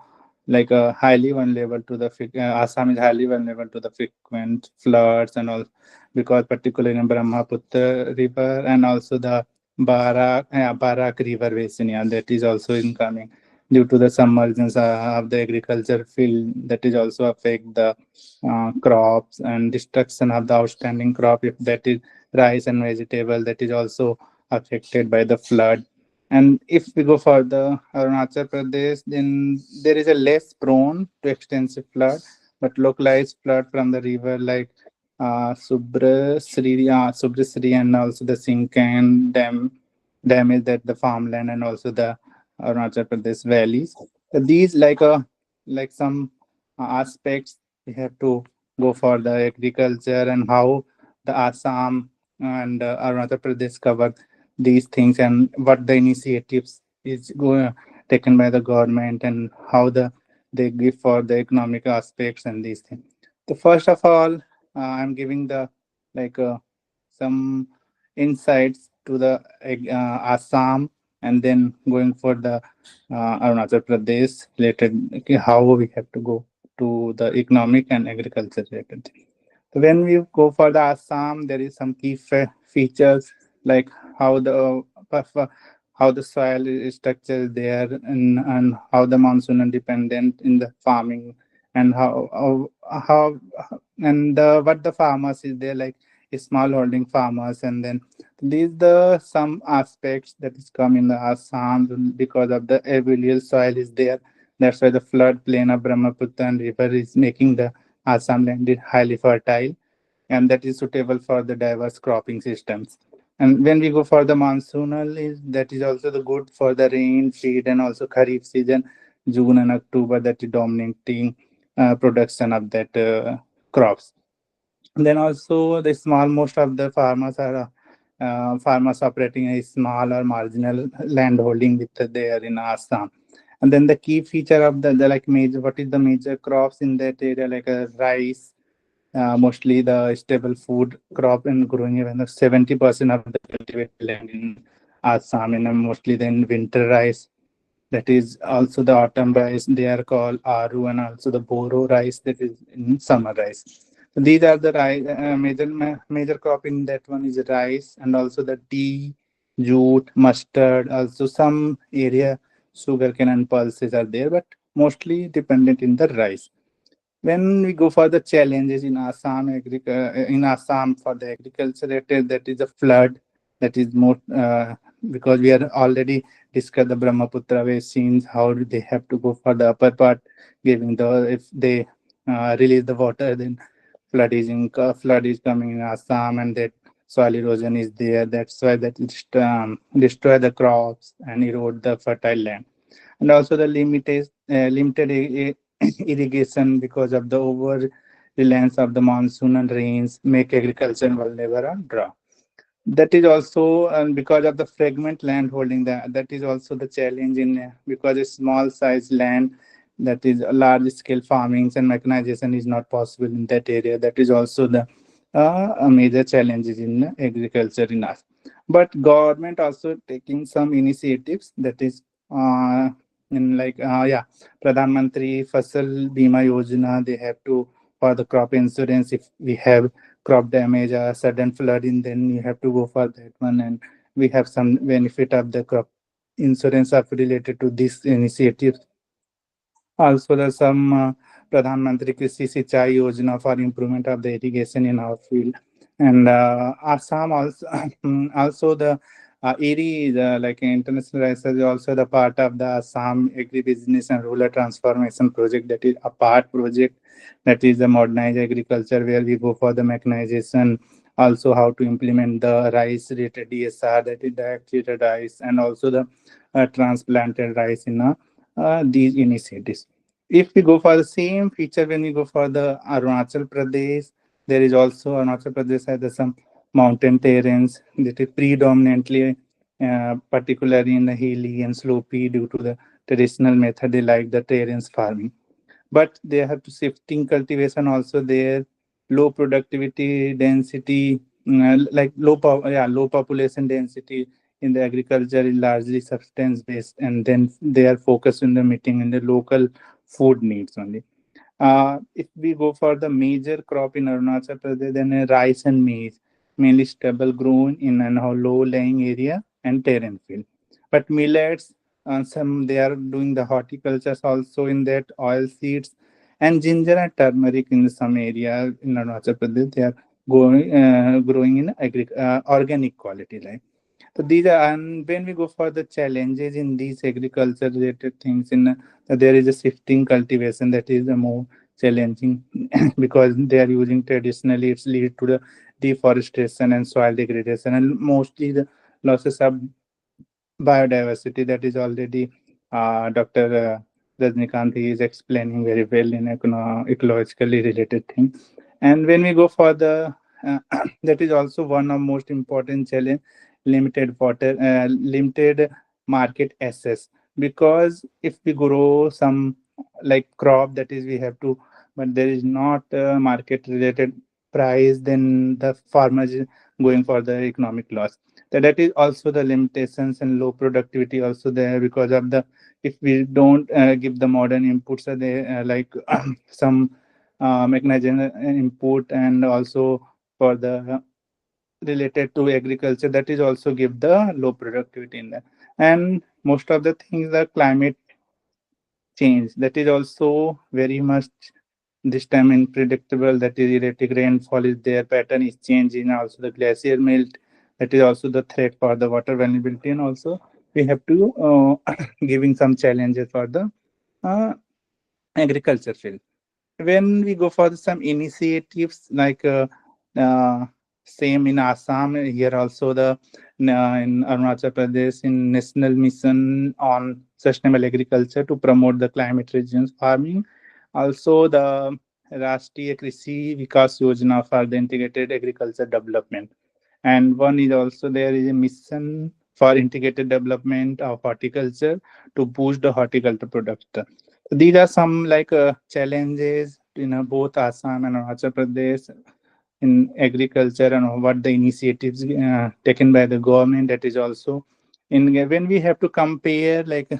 highly vulnerable to the Assam is highly vulnerable to the frequent floods and all because particularly in Brahmaputra River and also the Barak River basin, yeah, that is also incoming due to the submergence of the agriculture field that is also affect the crops and destruction of the outstanding crop if that is rice and vegetable that is also affected by the flood. And if we go for the Arunachal Pradesh, then there is a less prone to extensive flood, but localized flood from the river like Subrasri and also the Sinkan Dam damage that the farmland and also the Arunachal Pradesh valleys. These like some aspects we have to go for the agriculture and how the Assam and Arunachal Pradesh cover these things and what the initiatives is taken by the government and how they give for the economic aspects and these things. So first of all, I'm giving the like some insights to the Assam and then going for the Arunachal Pradesh related how we have to go to the economic and agriculture related. So when we go for the Assam, there is some key features like how the how the soil is structured there and how the monsoon are dependent in the farming and how and what the farmers is there like small holding farmers and then these the some aspects that is come in the Assam because of the alluvial soil is there. That's why the flood plain of Brahmaputra and river is making the Assam land is highly fertile and that is suitable for the diverse cropping systems. And when we go for the monsoonal, is that is also the good for the rain, feed, and also Kharif season, June and October, that is dominating production of that crops. And then also the small, most of the farmers are farmers operating a small or marginal land holding with there in Assam. And then the key feature of the like major, what is the major crops in that area, like rice, mostly the staple food crop and growing even 70% of the cultivated land in Assam and mostly then winter rice that is also the autumn rice. They are called Aru, and also the Boro rice, that is in summer rice. So these are the major crop in that one is rice, and also the tea, jute, mustard. Also some area sugarcane and pulses are there, but mostly dependent in the rice. When we go for the challenges in in Assam for the agriculture, that is a flood. That is more because we are already discussed the Brahmaputra basins, how they have to go for the upper part, giving the if they release the water, then flood is coming in Assam, and that soil erosion is there. That's why that destroy the crops and erode the fertile land, and also the limited irrigation because of the over reliance of the monsoon and rains make agriculture vulnerable on drought. That is also because of the fragment land holding, that is also the challenge in because a small size land, that is a large scale farming and mechanization is not possible in that area. That is also the a major challenges in agriculture in us. But government also taking some initiatives, that is in like Pradhan Mantri Fasal Bima Yojana. They have to for the crop insurance. If we have crop damage or sudden flooding, then you have to go for that one, and we have some benefit of the crop insurance of related to this initiative. Also, there's some Pradhan Mantri Krishi Sinchai Yojana for improvement of the irrigation in our field. And Assam also, also the ERI, the like international research, is also the part of the Assam Agribusiness and Rural Transformation Project. That is a part project, that is the modernized agriculture, where we go for the mechanization, also how to implement the rice related DSR, that is direct treated rice, and also the transplanted rice in these initiatives. If we go for the same feature, when we go for the Arunachal Pradesh, there is also Arunachal Pradesh has some mountain terrains that is predominantly, particularly in the hilly and slopey, due to the traditional method they like the terrains farming. But they have to shifting cultivation also there, low productivity density, like low population density in the agriculture is largely substance based, and then they are focused on the meeting in the local food needs only. If we go for the major crop in Arunachal Pradesh, then rice and maize, mainly stable grown in an low lying area and terrain field. But millets, some they are doing the horticultures also in that, oil seeds, and ginger and turmeric in some area in Arunachal Pradesh. They are growing in organic quality, like. So these are, and when we go for the challenges in these agriculture related things, in there is a shifting cultivation that is the more challenging because they are using traditionally, it's lead to the deforestation and soil degradation, and mostly the losses of biodiversity. That is already Dr. Rajnikant is explaining very well in ecologically related things. And when we go for the that is also one of most important challenge, limited market access. Because if we grow some like crop, that is we have to, but there is not market related price, then the farmers is going for the economic loss. That is also the limitations, and low productivity also there because of the, if we don't give the modern inputs, they like some mechanization input, and also for the related to agriculture, that is also give the low productivity in that. And most of the things are climate change, that is also very much this time unpredictable. That is erratic rainfall is there, pattern is changing, also the glacier melt, that is also the threat for the water availability. And also we have to giving some challenges for the uh, agriculture field. When we go for some initiatives like uh, same in Assam, here also the in Arunachal Pradesh in National Mission on Sustainable Agriculture to promote the climate resilience farming. Also the Rashtriya Krishi Vikas Yojana for the integrated agriculture development. And one is also there is a mission for integrated development of horticulture to boost the horticulture production. These are some like challenges in both Assam and Arunachal Pradesh in agriculture, and what the initiatives taken by the government. That is also in when we have to compare like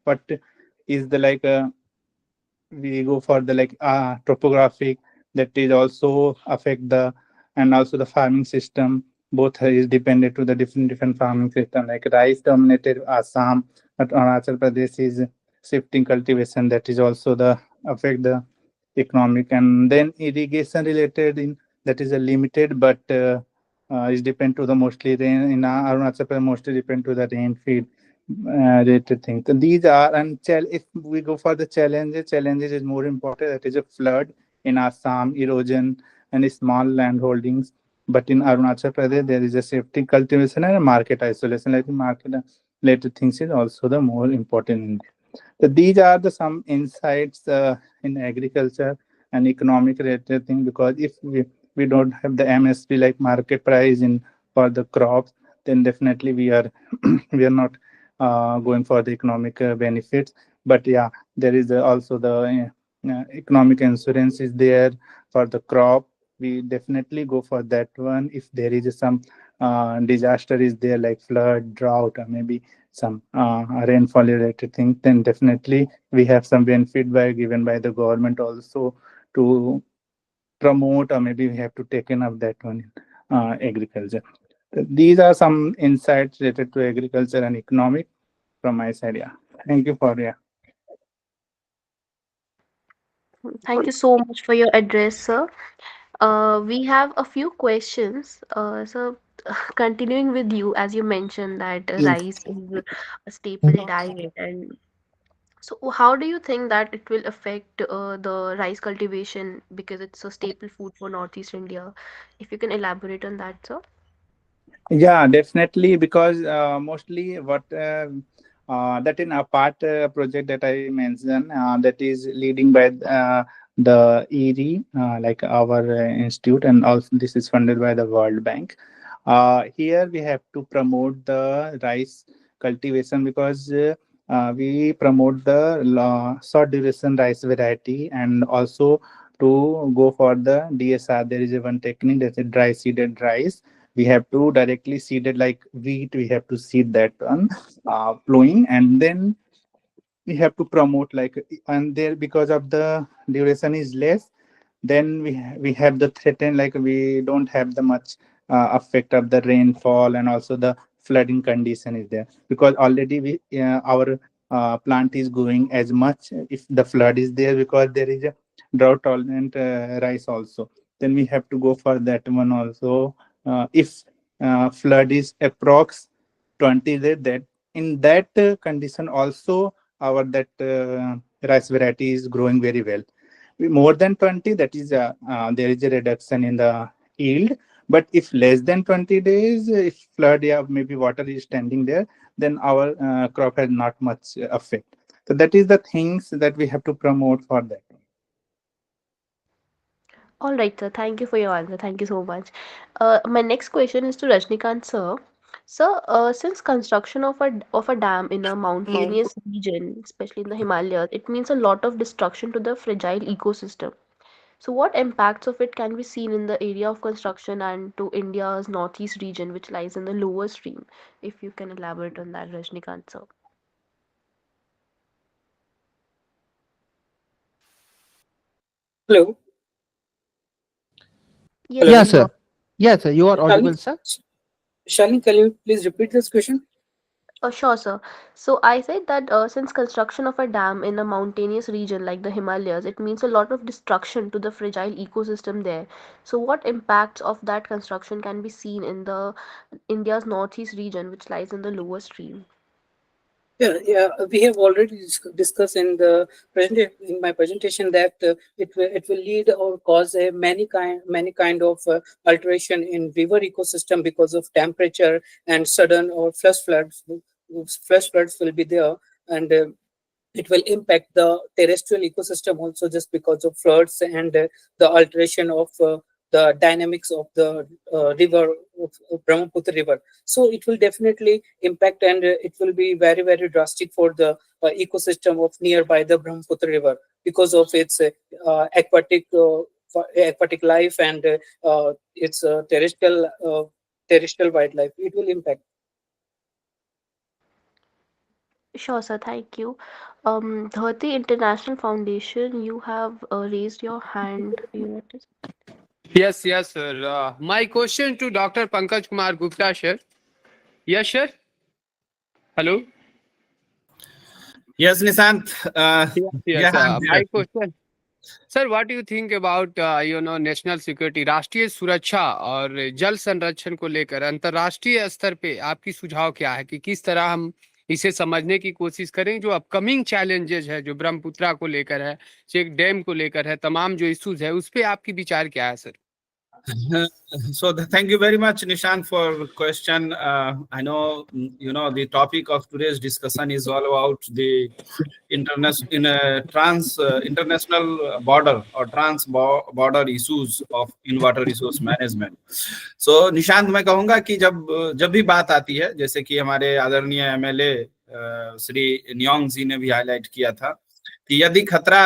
what is the like we go for the like topographic, that is also affect the, and also the farming system, both is dependent to the different farming system, like rice dominated Assam, but Arunachal Pradesh is shifting cultivation, that is also the affect the economic. And then irrigation related in, that is a limited, but is depend to the mostly rain in Arunachal Pradesh, mostly depend to the rain feed related things. So these are, and if we go for the challenges is more important. That is a flood in Assam, erosion, and small land holdings. But in Arunachal Pradesh, there is a safety cultivation and a market isolation. Like market related things is also the more important. So these are the some insights in agriculture and economic related thing. Because if we don't have the MSP, like market price in for the crops, then definitely we are we are not going for the economic benefits. But yeah, there is also the economic insurance is there for the crop. We definitely go for that one. If there is some disaster is there, like flood, drought, or maybe some rainfall related thing, then definitely we have some benefit by given by the government also to promote, or maybe we have to taken up that one in agriculture. These are some insights related to agriculture and economic from my side. Yeah. Thank you for, yeah. Thank you so much for your address, sir. We have a few questions. So, continuing with you, as you mentioned that Yes. rice is a staple diet, and so how do you think that it will affect the rice cultivation because it's a staple food for Northeast India? If you can elaborate on that, sir. Yeah, definitely, because mostly what that in a part project that I mentioned, that is leading by the ERI, like our institute, and also this is funded by the World Bank. Here we have to promote the rice cultivation, because we promote the short duration rice variety, and also to go for the DSR. There is a one technique, that's a dry seeded rice. We have to directly seed it like wheat. We have to seed that one plowing, and then we have to promote like, and there, because of the duration is less, then we have the threaten, like we don't have the much effect of the rainfall, and also the flooding condition is there, because already we our plant is growing as much if the flood is there, because there is a drought tolerant rice also. Then we have to go for that one also. If flood is approx 20 days, that in that condition also our that rice variety is growing very well. More than 20, that is there is a reduction in the yield. But if less than 20 days, if flood, yeah, maybe water is standing there, then our crop has not much effect. So that is the things that we have to promote for that. All right, sir. Thank you for your answer. Thank you so much. My next question is to Rajnikant, sir. Sir, since construction of a dam in a mountainous region, especially in the Himalayas, it means a lot of destruction to the fragile ecosystem. So, what impacts of it can be seen in the area of construction and to India's northeast region, which lies in the lower stream? If you can elaborate on that, Rajnikant, sir. Hello. Yes, Hello. sir, Yeah, you are. sir. Yeah, sir. You are Shalini, audible, sir. Shalini, can you please repeat this question? Sure, sir. So I said that since construction of a dam in a mountainous region like the Himalayas, it means a lot of destruction to the fragile ecosystem there. So what impacts of that construction can be seen in the India's northeast region, which lies in the lower stream? Yeah. We have already discussed in the in my presentation that it will lead or cause a many kind of alteration in river ecosystem because of temperature, and sudden or flash floods. Flash floods will be there, and it will impact the terrestrial ecosystem also, just because of floods and the alteration of the dynamics of the river of Brahmaputra River. So it will definitely impact, and it will be very drastic for the ecosystem of nearby the Brahmaputra River, because of its aquatic life, and its terrestrial wildlife. It will impact. Sure, sir. Thank you. Dharti International Foundation, you have raised your hand. You want to... Yes, yes, sir. My question to Dr. Pankaj Kumar Gupta, sir. Yes, sir. Hello. Yes, Nishant. Yes, Yeah, yes. I'm My there. question, sir, what do you think about national security, राष्ट्रीय सुरक्षा और जल संरक्षण को लेकर अंतर्राष्ट्रीय स्तर पे आपकी सुझाव क्या है कि किस तरह हम इसे समझने की कोशिश करें, जो अपकमिंग चैलेंजेस है, जो ब्रह्मपुत्रा को लेकर है, चेक डैम को लेकर है, तमाम जो इश्यूज है, उस पे आपकी विचार क्या है sir? Thank you very much, Nishan, for question. I know, the topic of today's discussion is all about the international border or border issues of in water resource management. So, Nishant, मैं कहूंगा कि जब भी बात आती है, जैसे कि हमारे आदरणीय MLA श्री नियोंग जी ने भी हाईलाइट किया था कि यदि खतरा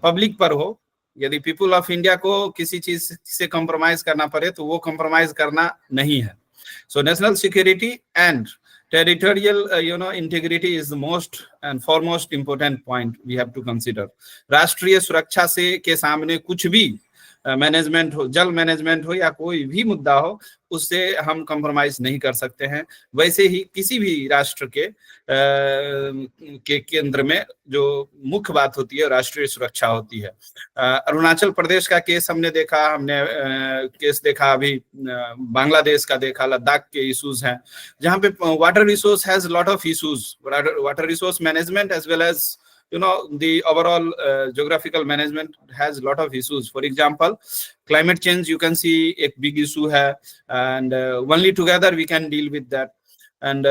पब्लिक पर हो, यदि पीपुल ऑफ इंडिया को किसी चीज से कॉम्प्रोमाइज करना पड़े तो वो कॉम्प्रोमाइज करना नहीं है. So national security and territorial integrity is the most and foremost important point we have to consider. राष्ट्रीय सुरक्षा से के सामने कुछ भी मैनेजमेंट हो, जल मैनेजमेंट हो या कोई भी मुद्दा हो, उससे हम कॉम्प्रोमाइज नहीं कर सकते हैं. वैसे ही किसी भी राष्ट्र के केंद्र में जो मुख्य बात होती है राष्ट्रीय सुरक्षा होती है. अरुणाचल प्रदेश का केस हमने देखा, केस देखा अभी, बांग्लादेश का देखा, लद्दाख के इश्यूज हैं जहाँ पे water resource has lot of issues. Water resource management as well as the overall geographical management has a lot of issues. For example, climate change, you can see a big issue hai, and only together we can deal with that. And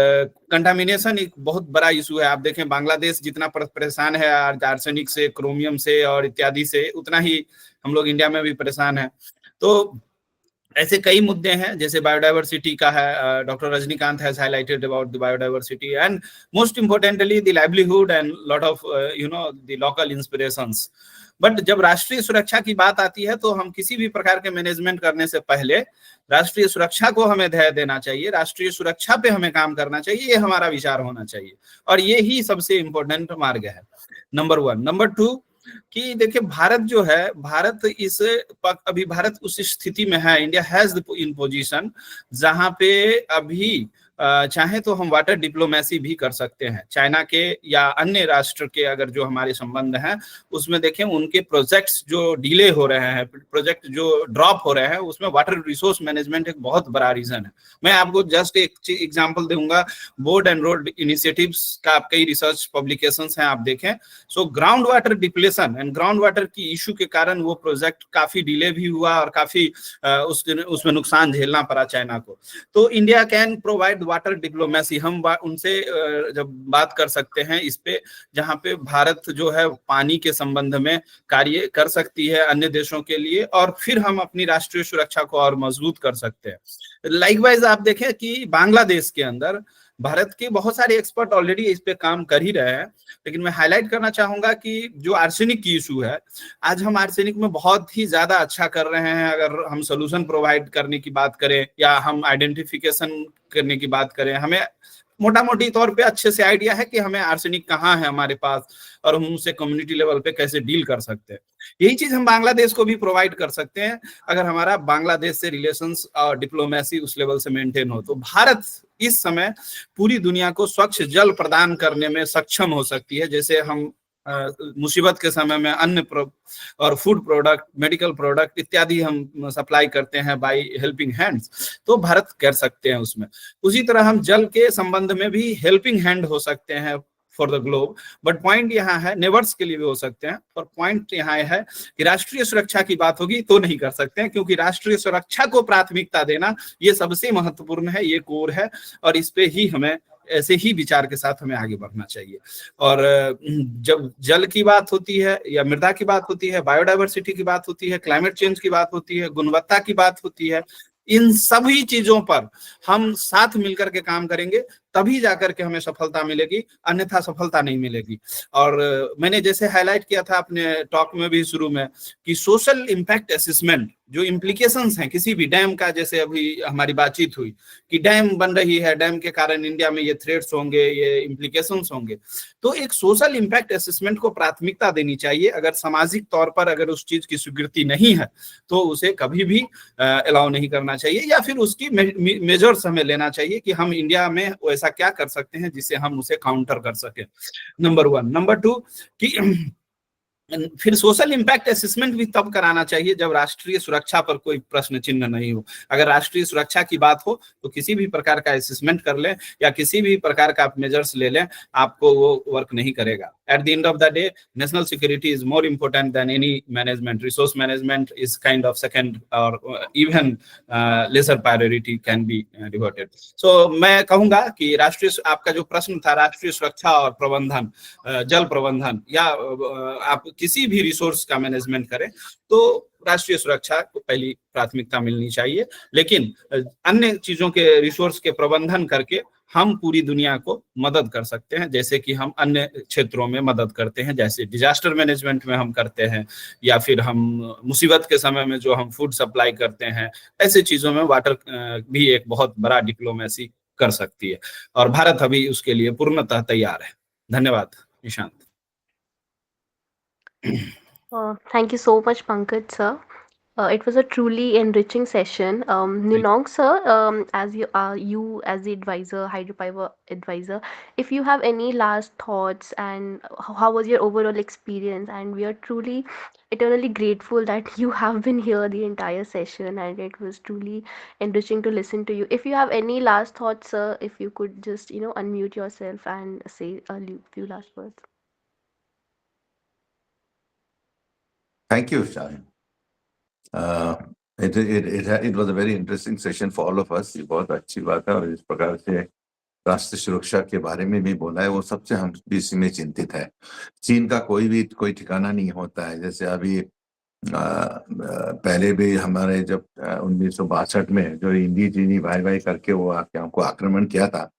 contamination एक बहुत बड़ा issue है. आप देखें बांग्लादेश जितना परेशान है arsenic से, क्रोमियम से और इत्यादि से, उतना ही हम लोग इंडिया में भी परेशान है. तो ऐसे कई मुद्दे हैं, जैसे बायोडाइवर्सिटी का है. Doctor Rajinikanth has highlighted about the biodiversity and most importantly the livelihood and lot of the local inspirations. But जब राष्ट्रीय सुरक्षा की बात आती है तो हम किसी भी प्रकार के मैनेजमेंट करने से पहले राष्ट्रीय सुरक्षा को हमें ध्यान देना चाहिए, राष्ट्रीय सुरक्षा पे हमें काम करना चाहिए, ये हमारा विचार होना चाहिए और ये ही सबसे इम्पोर्टेंट मार्ग है. नंबर 1. नंबर 2 कि देखिए भारत जो है, अभी भारत उस स्थिति में है, इंडिया हैज इन पोजीशन जहां पे अभी चाहे तो हम वाटर डिप्लोमेसी भी कर सकते हैं. चाइना के या अन्य राष्ट्र के अगर जो हमारे संबंध हैं उसमें देखें, उनके प्रोजेक्ट्स जो डिले हो रहे हैं, प्रोजेक्ट जो ड्रॉप हो रहे हैं, उसमें वाटर रिसोर्स मैनेजमेंट एक बहुत बड़ा रीजन है. मैं आपको जस्ट एक एग्जांपल दूंगा. बोर्ड एंड रोड इनिशिएटिव्स का कई रिसर्च पब्लिकेशंस हैं, आप देखें. So ground water depletion and ground water की इशू के कारण वो प्रोजेक्ट काफी डिले भी हुआ और काफी उसमें नुकसान झेलना पड़ा चाइना को. तो India can provide water diplomacy. हम उनसे जब बात कर सकते हैं इस पे, जहां पे भारत जो है पानी के संबंध में कार्य कर सकती है अन्य देशों के लिए, और फिर हम अपनी राष्ट्रीय सुरक्षा को और मजबूत कर सकते हैं. लाइकवाइज आप देखें कि बांग्लादेश के अंदर भारत के बहुत सारे एक्सपर्ट ऑलरेडी इस पे काम कर ही रहे हैं, लेकिन मैं हाईलाइट करना चाहूंगा कि जो आर्सेनिक की इशू है, आज हम आर्सेनिक में बहुत ही ज्यादा अच्छा कर रहे हैं. अगर हम सोल्यूशन प्रोवाइड करने की बात करें या हम आइडेंटिफिकेशन करने की बात करें, हमें मोटा मोटी तौर पे अच्छे से आइडिया है कि हमें आर्सेनिक कहाँ है हमारे पास और हम उनसे कम्युनिटी लेवल पे कैसे डील कर सकते हैं. यही चीज हम बांग्लादेश को भी प्रोवाइड कर सकते हैं अगर हमारा बांग्लादेश से रिलेशंस और डिप्लोमेसी उस लेवल से मेंटेन हो. तो भारत इस समय पूरी दुनिया को स्वच्छ जल प्रदान करने में सक्षम हो सकती है. जैसे हम मुसीबत के समय में अन्न और फूड प्रोडक्ट, मेडिकल प्रोडक्ट इत्यादि हम सप्लाई करते हैं बाय हेल्पिंग हैंड्स, तो भारत कर सकते हैं उसमें. उसी तरह हम जल के संबंध में भी हेल्पिंग हैंड हो सकते हैं for the globe. But point यहाँ है, नेबर्स के लिए भी हो सकते हैं, और पॉइंट यहाँ है कि राष्ट्रीय सुरक्षा की बात होगी तो नहीं कर सकते हैं, क्योंकि राष्ट्रीय सुरक्षा को प्राथमिकता देना ये सबसे महत्वपूर्ण है, ये कोर है, और इस पे ही हमें ऐसे ही विचार के साथ हमें आगे बढ़ना चाहिए. और जब जल की बात होती है या मृदा की बात होती है, बायोडाइवर्सिटी की बात होती है, क्लाइमेट चेंज की बात होती है, गुणवत्ता की बात होती है, इन सभी चीजों पर हम साथ मिलकर के काम करेंगे तभी जाकर के हमें सफलता मिलेगी, अन्यथा सफलता नहीं मिलेगी। और मैंने जैसे हाईलाइट किया था अपने टॉक में भी शुरू में कि सोशल इम्पैक्ट असेसमेंट, जो इम्प्लीकेशंस हैं किसी भी डैम का, जैसे अभी हमारी बातचीत हुई कि डैम बन रही है, डैम के कारण इंडिया में ये थ्रेट्स होंगे, ये इम्प्लीकेशंस होंगे, तो एक सोशल इम्पैक्ट असेसमेंट को प्राथमिकता देनी चाहिए। अगर सामाजिक तौर पर अगर उस चीज की स्वीकृति नहीं है तो उसे कभी भी अलाउ नहीं करना चाहिए, या फिर उसकी मेजर्स हमें लेना चाहिए कि हम इंडिया में ऐसा क्या कर सकते हैं जिससे हम उसे काउंटर कर सके, नंबर 1। नंबर 2 कि फिर सोशल इम्पैक्ट असेसमेंट भी तब कराना चाहिए जब राष्ट्रीय सुरक्षा पर कोई प्रश्न चिन्ह नहीं हो। अगर राष्ट्रीय सुरक्षा की बात हो तो किसी भी प्रकार का असेसमेंट कर लें या किसी भी प्रकार का आप मेजर्स ले लें, आपको वो वर्क नहीं करेगा। At the end of the day national security is more important than any management. Resource management is kind of second और even lesser priority can be devoted. So मैं कहूंगा कि राष्ट्रीय, आपका जो प्रश्न था राष्ट्रीय सुरक्षा और प्रबंधन, जल प्रबंधन या आप किसी भी रिसोर्स का मैनेजमेंट करें तो राष्ट्रीय सुरक्षा को पहली प्राथमिकता मिलनी चाहिए, लेकिन अन्य चीजों के रिसोर्स के प्रबंधन करके हम पूरी दुनिया को मदद कर सकते हैं, जैसे कि हम अन्य क्षेत्रों में मदद करते हैं, जैसे डिजास्टर मैनेजमेंट में हम करते हैं, या फिर हम मुसीबत के समय में जो हम फूड सप्लाई करते हैं, ऐसे चीजों में वाटर भी एक बहुत बड़ा डिप्लोमेसी कर सकती है, और भारत अभी उसके लिए पूर्णतः तैयार है। धन्यवाद Nishant. Thank you so much, Pankaj sir. It was a truly enriching session. Ninong sir, as you as the advisor, hydropower advisor, if you have any last thoughts and how was your overall experience, and we are truly eternally grateful that you have been here the entire session, and it was truly enriching to listen to you. If you have any last thoughts, sir, if you could just unmute yourself and say a few last words. Thank you, Shahin. It was a very interesting session for all of us. ये बहुत अच्छी बात है, और इस प्रकार से राष्ट्रीय सुरक्षा के बारे में भी बोला है, वो सबसे हम भी इसी में चिंतित है। चीन का कोई ठिकाना नहीं होता है। जैसे अभी पहले भी हमारे जब 1962 में जो हिंदी चीनी भाई करके वो आके हमको आक्रमण किया था,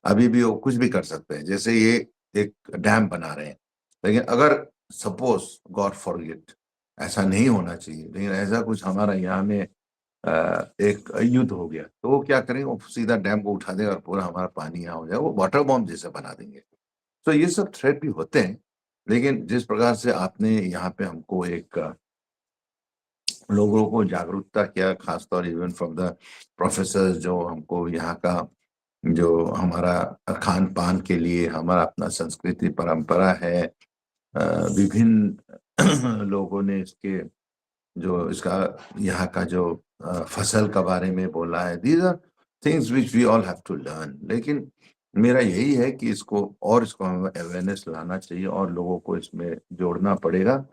अभी भी वो कुछ भी कर सकते हैं। जैसे ये एक डैम बना रहे हैं, लेकिन अगर सपोज गॉड फॉरगेट ऐसा नहीं होना चाहिए, लेकिन ऐसा कुछ हमारा यहाँ में एक युद्ध हो गया तो वो क्या करेंगे, वो सीधा डैम को उठा देगा और पूरा हमारा पानी यहाँ हो जाएगा, वो वाटर बॉम्ब जैसे बना देंगे। तो ये सब थ्रेट भी होते हैं, लेकिन जिस प्रकार से आपने यहाँ पे हमको एक लोगों को जागरूकता किया, खासतौर इवन फ्रॉम द प्रोफेसर, जो हमको यहाँ का जो हमारा खान पान के लिए हमारा अपना संस्कृति परंपरा है, विभिन्न लोगों ने इसके जो इसका यहाँ का जो फसल का बारे में बोला है, these are things which we all have to learn. लेकिन मेरा यही है कि इसको हमें अवेयरनेस लाना चाहिए और लोगों को इसमें जोड़ना पड़ेगा।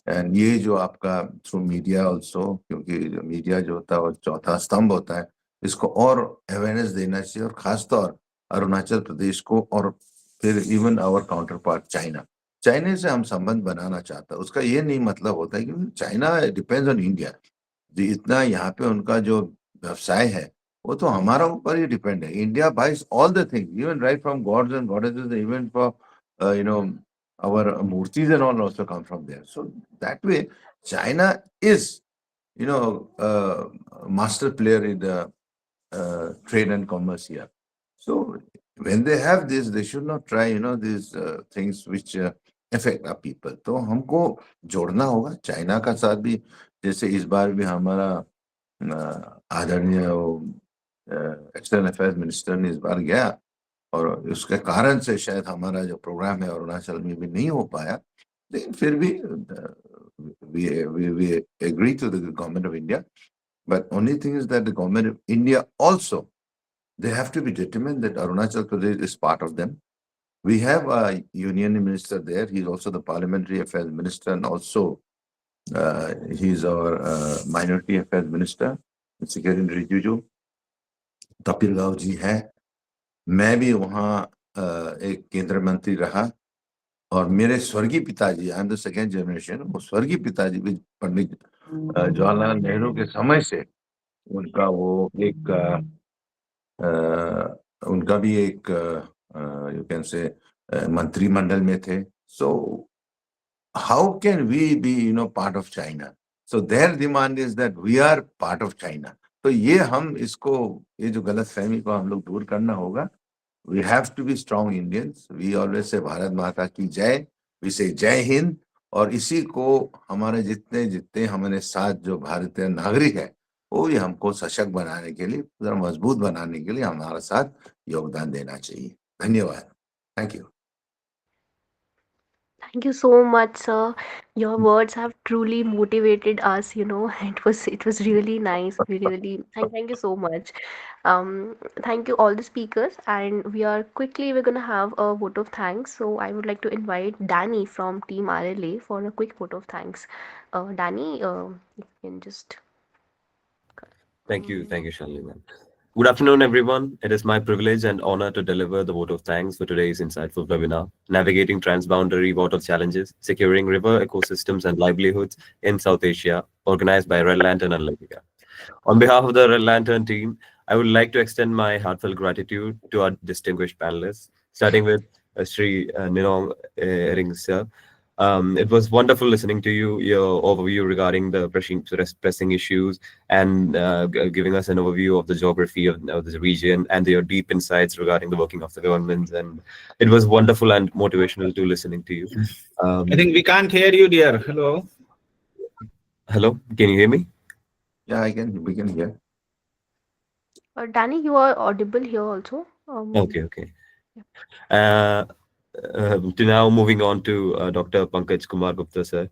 एंड ये जो आपका थ्रू मीडिया ऑल्सो, क्योंकि मीडिया जो होता है वो चौथा स्तंभ होता है, इसको और अवेयरनेस देना चाहिए, और खासतौर अरुणाचल प्रदेश को, और फिर even our counterpart China से हम संबंध बनाना चाहता है। उसका ये नहीं मतलब होता है कि चाइना डिपेंड्स ऑन इंडिया, इतना यहाँ पे उनका जो व्यवसाय है वो तो हमारा ऊपर ही डिपेंड है। India buys all the things, even right from gods and goddesses, even for our murtis and all also come from there. So that way, China is, master player in the trade and commerce here. So when they have this, they should not try, these things which affect our people. तो हमको जोड़ना होगा China का साथ भी। जैसे इस बार भी हमारा आदरणीय एक्सटर्नल अफेयर्स मिनिस्टर ने इस बार गया, और उसके कारण से शायद हमारा जो प्रोग्राम है अरुणाचल में भी नहीं हो पाया, लेकिन फिर भी we agree to the government of India. But only thing is that the government of India also, they have to be determined that Arunachal Pradesh is part of them. We have a union minister there. He's also the parliamentary affairs minister, and also he's our minority affairs minister, Secretary Rijuju. Tapir Rao ji hai. मैं भी वहाँ एक केंद्र मंत्री रहा, और मेरे स्वर्गीय पिताजी, I am the second generation, वो स्वर्गीय पिताजी भी पंडित जवाहरलाल नेहरू के समय से उनका वो एक उनका भी एक यू कैन से मंत्रिमंडल में थे. So how can we be, part of China? So their demand is that we are part of China. तो ये जो गलतफहमी को हम लोग दूर करना होगा. We have to be strong Indians. We always say Bharat माता की जय. We say जय हिंद. और इसी को हमारे जितने हमारे साथ जो भारतीय नागरिक है, वो भी हमको सशक्त बनाने के लिए, जरा मजबूत बनाने के लिए हमारे साथ योगदान देना चाहिए. धन्यवाद. Thank you. Thank you so much, sir. Your words have truly motivated us, It was really nice. We really thank you so much. Thank you all the speakers, and we're gonna have a vote of thanks. So I would like to invite Danny from Team RLA for a quick vote of thanks. Danny, you can just Thank you, Shalini ma'am. Good afternoon, everyone. It is my privilege and honor to deliver the vote of thanks for today's insightful webinar, Navigating Transboundary Water Challenges, Securing River Ecosystems and Livelihoods in South Asia, organized by Red Lantern Analytica. On behalf of the Red Lantern team, I would like to extend my heartfelt gratitude to our distinguished panelists, starting with Sri Ninong Ering sir. It was wonderful listening to you, your overview regarding the pressing issues, and giving us an overview of the geography of this region and your deep insights regarding the working of the governments. And it was wonderful and motivational to listening to you. I think we can't hear you, dear. Hello. Hello, can you hear me? Yeah, we can hear. Danny, you are audible here also. Okay. To now moving on to Dr. Pankaj Kumar Gupta sir.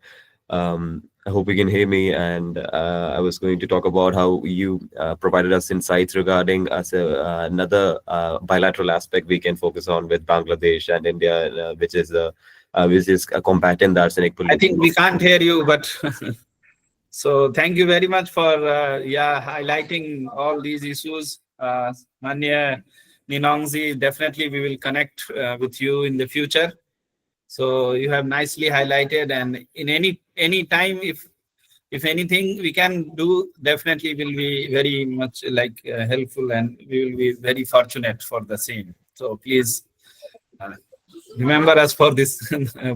I hope you can hear me, and I was going to talk about how you provided us insights regarding another bilateral aspect we can focus on with Bangladesh and India, which is combating the arsenic pollution. I think we can't hear you, but so thank you very much for highlighting all these issues. Manya Ninongzi, definitely we will connect with you in the future. So you have nicely highlighted, and in any time, if anything we can do, definitely will be very much helpful, and we will be very fortunate for the same. So please remember us for this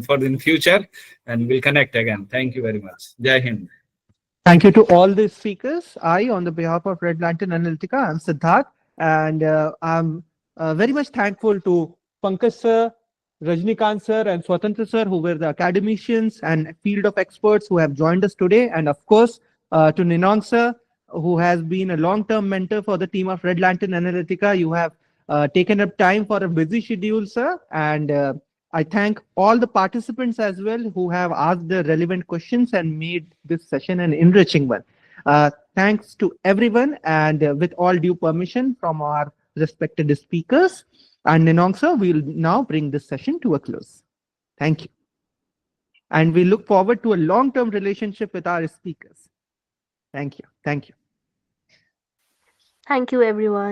for the future, and we'll connect again. Thank you very much. Jai Hind. Thank you to all the speakers. On the behalf of Red Lantern Analytica, I'm Siddharth, and I'm very much thankful to Pankaj sir, Rajnikant sir, and Swatantra sir, who were the academicians and field of experts who have joined us today, and of course to Ninong sir, who has been a long-term mentor for the team of Red Lantern Analytica. You have taken up time for a busy schedule, sir, and I thank all the participants as well who have asked the relevant questions and made this session an enriching one. Thanks to everyone, and with all due permission from our respected speakers and Ninong sir, we will now bring this session to a close. Thank you. And we look forward to a long-term relationship with our speakers. Thank you. Thank you. thank you, everyone.